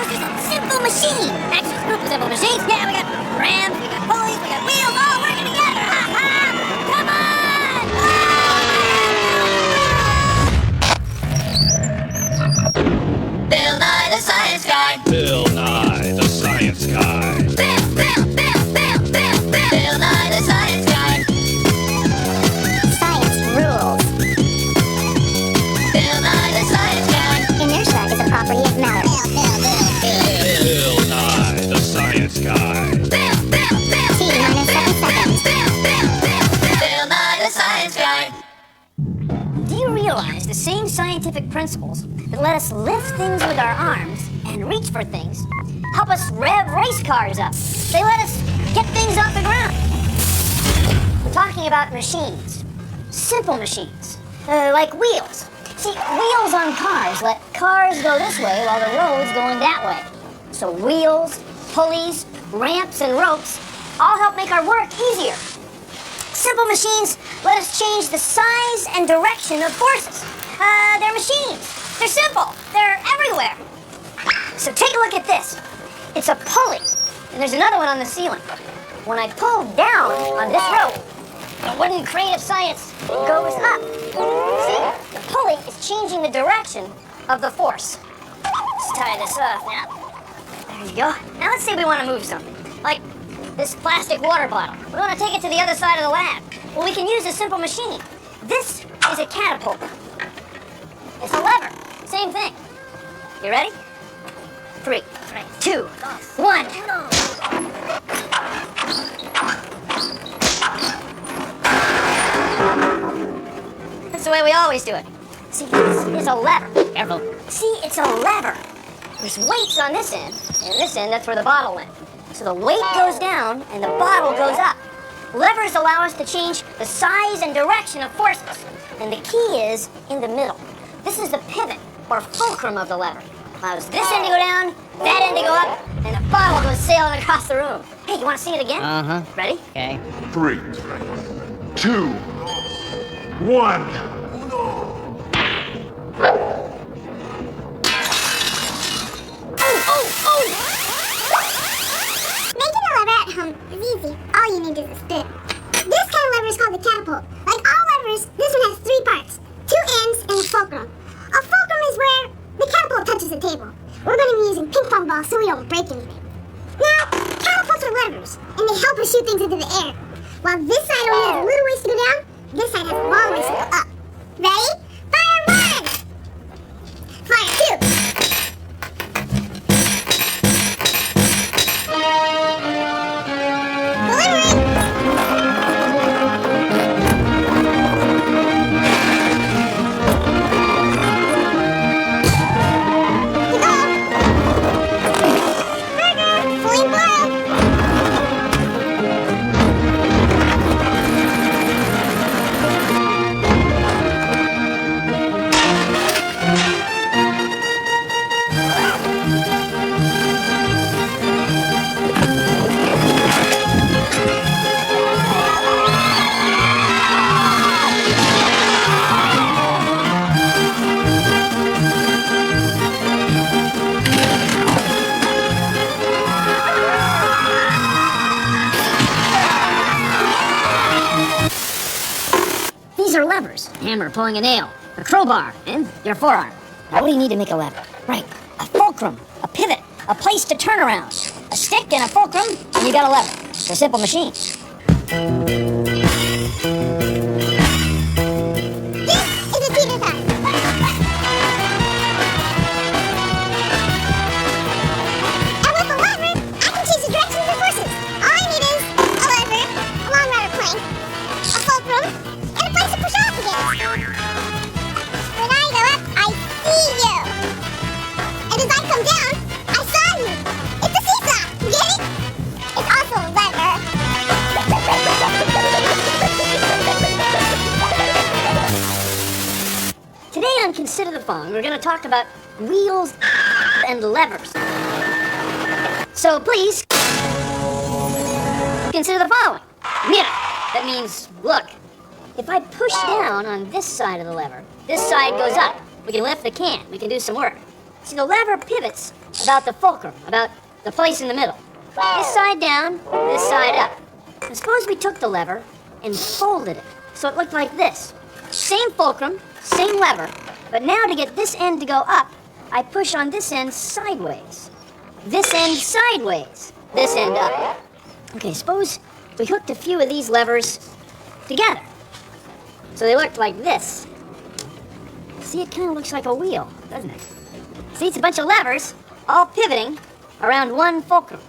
It's just a simple machine. Actually, it's a group of simple machines. Yeah, we got ramps, we got pulleys, we got wheels, all working together. Ha ha! Come on! Bill Nye the Science Guy. Bill Nye the Science Guy. Bill Nye the Science Guy. Science rules. Bill Nye the Science Guy. Inertia is a property of matter. Bill Nye the Science Guy. T minus 7 seconds. Bill Nye the Science Guy. Do you realize the same scientific principles that let us lift things with our arms and reach for things help us rev race cars up? They let us get things off the ground. We're talking about machines. Simple machines. Like wheels. See, wheels on cars let cars go this way while the road's going that way. So wheels, pulleys, ramps, and ropes all help make our work easier. Simple machines let us change the size and direction of forces. They're machines. They're simple. They're everywhere. So take a look at this. It's a pulley, and there's another one on the ceiling. When I pull down on this rope, the wooden crane of science goes up. See, the pulley is changing the direction of the force. Let's tie this off now. There you go. Now let's say we want to move something, like this plastic water bottle. We want to take it to the other side of the lab. Well, we can use a simple machine. This is a catapult. It's a lever. Same thing. You ready? 3, 2, 1. That's the way we always do it. See, this is a lever. Careful. See, it's a lever. There's weights on this end, and this end, that's where the bottle went. So the weight goes down, and the bottle goes up. Levers allow us to change the size and direction of forces. And the key is in the middle. This is the pivot, or fulcrum of the lever. Allows this end to go down, that end to go up, and the bottle goes sailing across the room. Hey, you want to see it again? Uh-huh. Ready? Okay. 3, 2, 1. Making a lever at home is easy. All you need is a spoon. This kind of lever is called the catapult. Like all levers, this one has 3 parts. 2 ends and a fulcrum. A fulcrum is where the catapult touches the table. We're going to be using ping pong balls so we don't break anything. Now, catapults are levers, and they help us shoot things into the air. While this side only has a little ways to go down, this side has a long ways to go up. Ready? Fire 1! Fire 2! These are levers. A hammer pulling a nail, a crowbar, and your forearm. Now, what do you need to make a lever? Right, a fulcrum, a pivot, a place to turn around, a stick and a fulcrum, and you got a lever. It's a simple machine. Today on Consider the Phone, we're going to talk about wheels and levers. So please, consider the following. Mira, that means look. If I push down on this side of the lever, this side goes up. We can lift the can. We can do some work. See, the lever pivots about the fulcrum, about the place in the middle. This side down, this side up. And suppose we took the lever and folded it so it looked like this. Same fulcrum, same lever, but now to get this end to go up, I push on this end sideways. This end sideways. This end up. Okay, suppose we hooked a few of these levers together. So they look like this. See, it kind of looks like a wheel, doesn't it? See, it's a bunch of levers all pivoting around one fulcrum.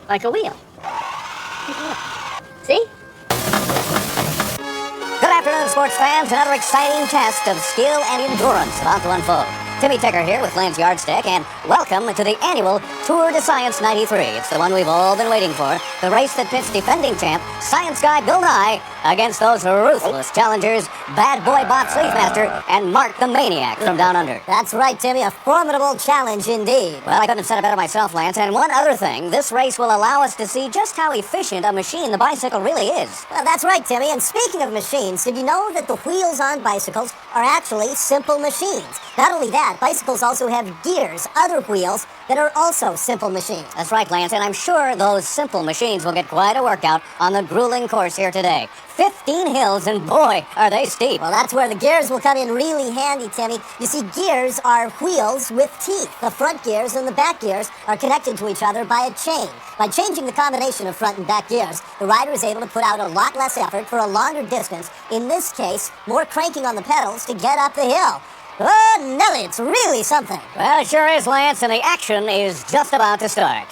Like a wheel. Take a look. See? Good afternoon, sports fans. Another exciting test of skill and endurance about to unfold. Timmy Ticker here with Lane's Yardstick, and welcome to the annual Tour de Science 93. It's the one we've all been waiting for. The race that pits defending champ, science guy Bill Nye, against those ruthless challengers, Bad Boy Bob Sleevemaster and Mark the Maniac from Down Under. That's right, Timmy. A formidable challenge indeed. Well, I couldn't have said it better myself, Lance. And one other thing, this race will allow us to see just how efficient a machine the bicycle really is. Well, that's right, Timmy. And speaking of machines, did you know that the wheels on bicycles are actually simple machines? Not only that, bicycles also have gears, other wheels, that are also simple machines. That's right, Lance, and I'm sure those simple machines will get quite a workout on the grueling course here today. 15 hills, and boy, are they steep. Well, that's where the gears will come in really handy, Timmy. You see, gears are wheels with teeth. The front gears and the back gears are connected to each other by a chain. By changing the combination of front and back gears, the rider is able to put out a lot less effort for a longer distance. In this case, more cranking on the pedals to get up the hill. Oh, Nelly, it's really something. Well, it sure is, Lance, and the action is just about to start.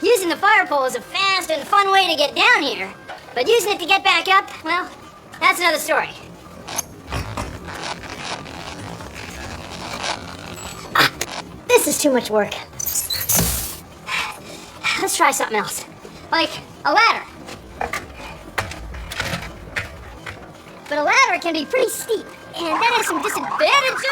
Using the fire pole is a fast and fun way to get down here, but using it to get back up, well, that's another story. This is too much work. Let's try something else, like a ladder. But a ladder can be pretty steep, and that has some disadvantages.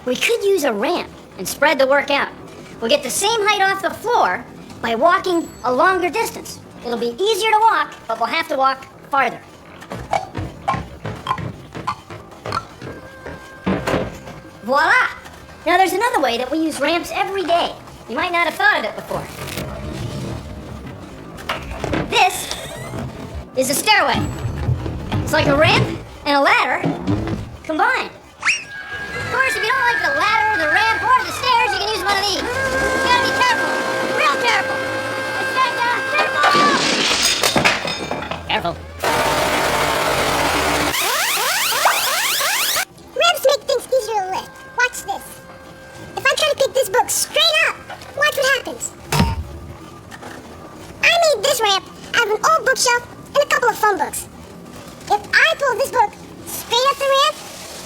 We could use a ramp and spread the work out. We'll get the same height off the floor by walking a longer distance. It'll be easier to walk, but we'll have to walk farther. Voila! Now there's another way that we use ramps every day. You might not have thought of it before. This is a stairway. It's like a ramp and a ladder combined. Of course, if you don't like the ladder, the ramp, or the stairs, you can use one of these. You gotta be careful. Real careful. Careful. Ramps make things easier to lift. Watch this. If I try to pick this book straight up, watch what happens. I made this ramp out of an old bookshelf and a couple of phone books. If I pull this book straight up the ramp,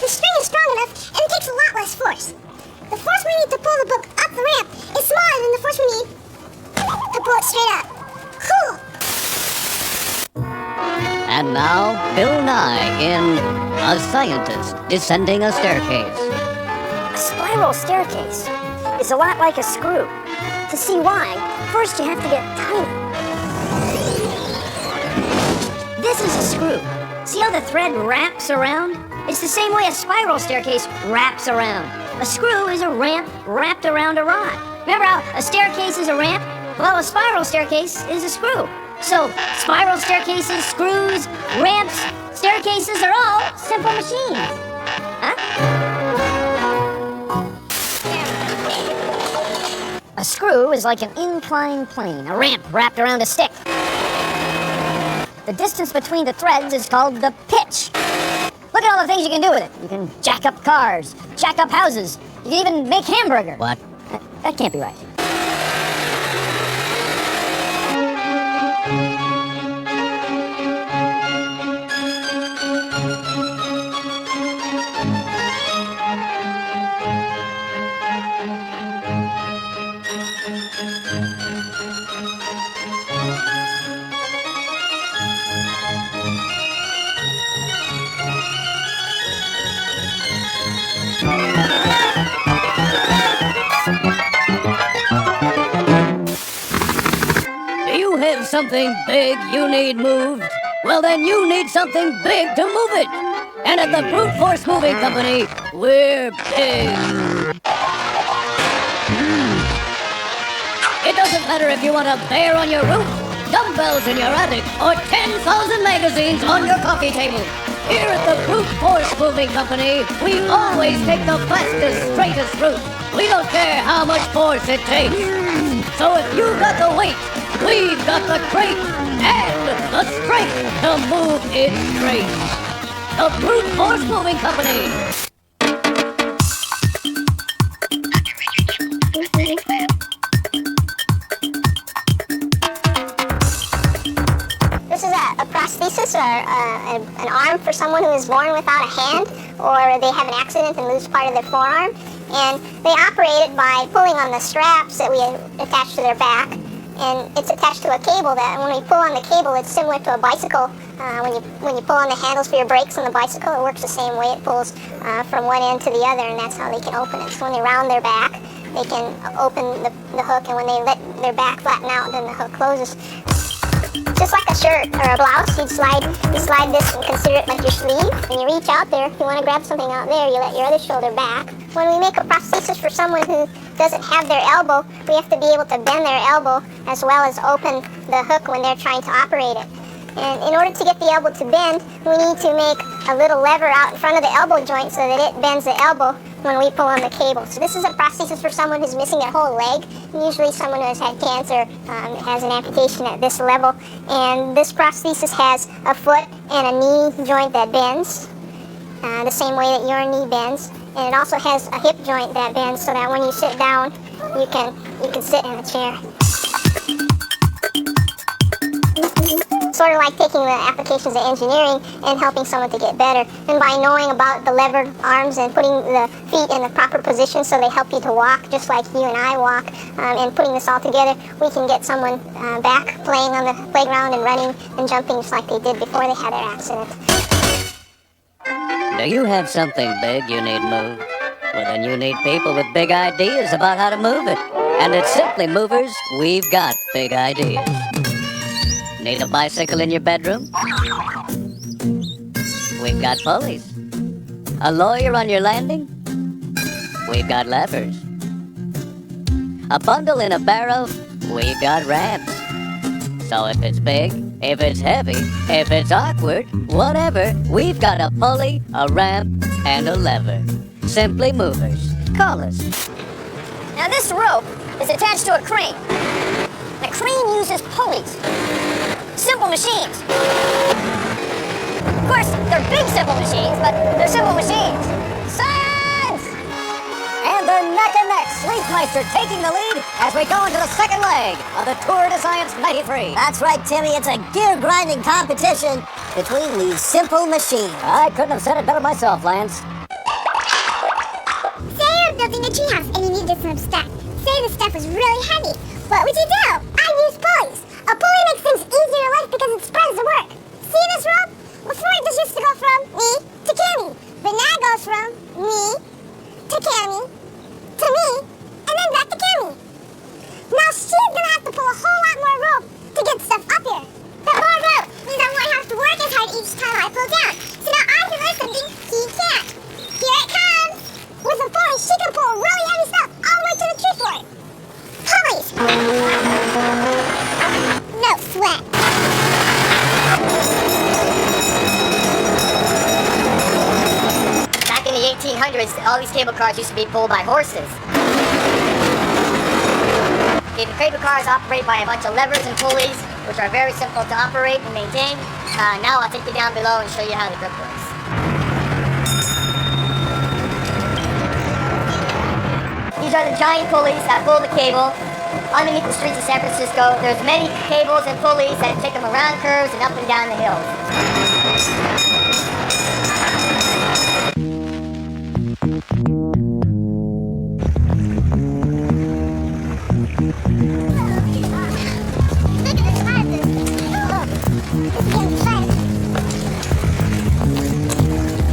the string is strong enough and it takes a lot less force. The force we need to pull the book up the ramp is smaller than the force we need to pull it straight up. Cool. And now, Bill Nye in A Scientist Descending a Staircase. A spiral staircase is a lot like a screw. To see why, first you have to get tighter. This is a screw. See how the thread wraps around? It's the same way a spiral staircase wraps around. A screw is a ramp wrapped around a rod. Remember how a staircase is a ramp? Well, a spiral staircase is a screw. So, spiral staircases, screws, ramps, staircases are all simple machines. Huh? A screw is like an inclined plane, a ramp wrapped around a stick. The distance between the threads is called the pitch. Look at all the things you can do with it. You can jack up cars, jack up houses. You can even make hamburger. What? That can't be right. something big you need moved? Well, then you need something big to move it. And at the Brute Force Moving Company, we're big. It doesn't matter if you want a bear on your roof, dumbbells in your attic, or 10,000 magazines on your coffee table. Here at the Brute Force Moving Company, we always take the fastest, straightest route. We don't care how much force it takes. So if you've got the weight, we've got the crate and the strength to move it straight. The Brute Force Moving Company. This is a prosthesis or an arm for someone who is born without a hand, or they have an accident and lose part of their forearm. And they operate it by pulling on the straps that we attach to their back. And it's attached to a cable that when we pull on the cable, it's similar to a bicycle. When you pull on the handles for your brakes on the bicycle, it works the same way. It pulls from one end to the other, and that's how they can open it. So when they round their back, they can open the hook, and when they let their back flatten out, then the hook closes. Just like a shirt or a blouse, you slide this and consider it like your sleeve. And you reach out there, if you want to grab something out there, you let your other shoulder back. When we make a prosthesis for someone who doesn't have their elbow, we have to be able to bend their elbow as well as open the hook when they're trying to operate it. And in order to get the elbow to bend, we need to make a little lever out in front of the elbow joint so that it bends the elbow when we pull on the cable. So this is a prosthesis for someone who's missing their whole leg. Usually someone who has had cancer has an amputation at this level. And this prosthesis has a foot and a knee joint that bends, the same way that your knee bends. And it also has a hip joint that bends so that when you sit down, you can sit in a chair. Sort of like taking the applications of engineering and helping someone to get better. And by knowing about the levered arms and putting the feet in the proper position so they help you to walk, just like you and I walk, and putting this all together, we can get someone back playing on the playground and running and jumping just like they did before they had their accident. Do you have something big you need moved? Well, then you need people with big ideas about how to move it. And at Simply Movers, we've got big ideas. Need a bicycle in your bedroom? We've got pulleys. A lawyer on your landing? We've got levers. A bundle in a barrel? We've got ramps. So if it's big, if it's heavy, if it's awkward, whatever, we've got a pulley, a ramp, and a lever. Simply Movers. Call us. Now this rope is attached to a crane. The crane uses pulleys. Simple machines. Of course, they're big simple machines, but they're simple machines. Science! And the neck and neck Sleepmeister taking the lead as we go into the second leg of the Tour de Science 93. That's right, Timmy. It's a gear-grinding competition between these simple machines. I couldn't have said it better myself, Lance. Say you're building a treehouse and you needed some stuff. Say the stuff was really heavy. What would you do? I'd use pulleys. A pulley makes things easier to lift because it spreads the work. See this rope? Before it just used to go from me to Cammy. But now it goes from me to Cammy to me and then back to Cammy. Now she's gonna have to pull a whole lot more rope to get stuff up here. But more rope means I won't have to work as hard each time I pull down. So now I can lift something he can't. Here it comes. With a pulley, she can pull really heavy stuff all the way to the tree fort. Pulleys. No sweat. Back in the 1800s, all these cable cars used to be pulled by horses. The cable cars operate by a bunch of levers and pulleys, which are very simple to operate and maintain. Now I'll take you down below and show you how the grip works. These are the giant pulleys that pull the cable underneath the streets of San Francisco. There's many cables and pulleys that take them around curves and up and down the hills.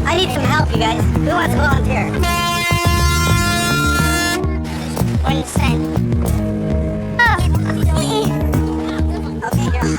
I need some help, you guys. Who wants to volunteer? One cent. Oh. Okay, girl.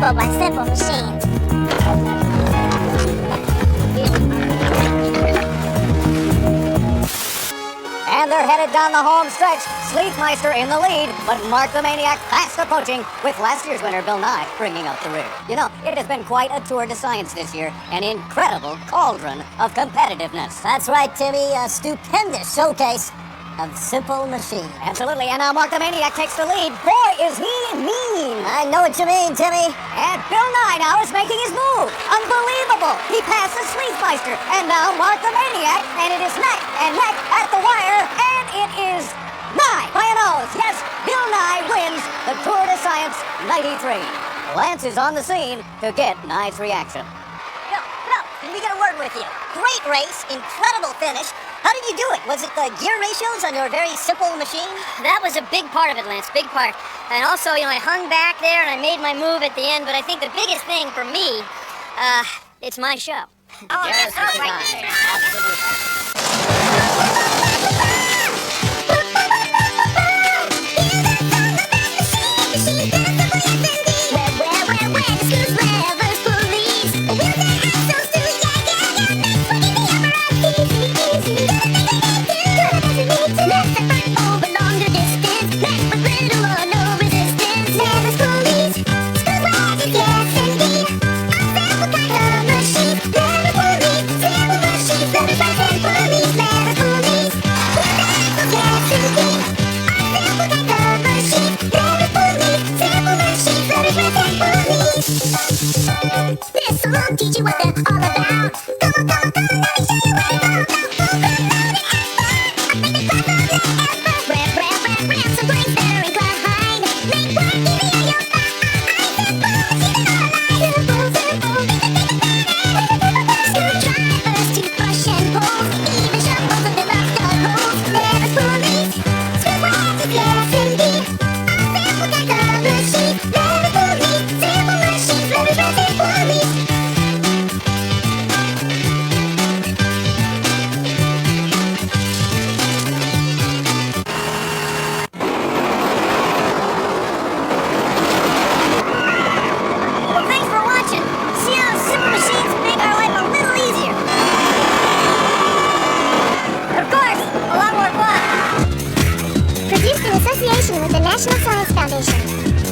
simple by simple machines. And they're headed down the home stretch. Sleethmeister in the lead, but Mark the Maniac fast approaching, with last year's winner Bill Nye bringing up the rear. You know, it has been quite a tour de science this year, an incredible cauldron of competitiveness. That's right, Timmy. A stupendous showcase of simple machines. Absolutely, and now Mark the Maniac takes the lead. Boy, is he mean! I know what you mean, Timmy. And Bill Nye now is making his move. Unbelievable! He passes Sleethmeister, and now Mark the Maniac, and it is neck and neck at the wire, and it is Nye by a nose. Yes, Bill Nye wins the Tour de Science 93. Lance is on the scene to get Nye's reaction. Bill, can we get a word with you? Great race, incredible finish. How did you do it? Was it the gear ratios on your very simple machine? That was a big part of it, Lance, big part. And also, I hung back there and I made my move at the end, but I think the biggest thing for me, it's my show. Oh, yes, right. Absolutely. This will teach you what they're all about. Come on, let me show you where to go. I think the class of the effort. Ramp, some points that are inclined. Make work even in your Screwdrivers, toothbrush and pulls, even shovels and fill up the holes. Levers, pulleys, screwdrivers, yes indeed. A simple kind of machine. Levers, pulleys, simple machines. Levers, and pulleys. Well, thanks for watching. See how simple machines make our life a little easier. And of course, a lot more fun. Produced in association with the National Science Foundation.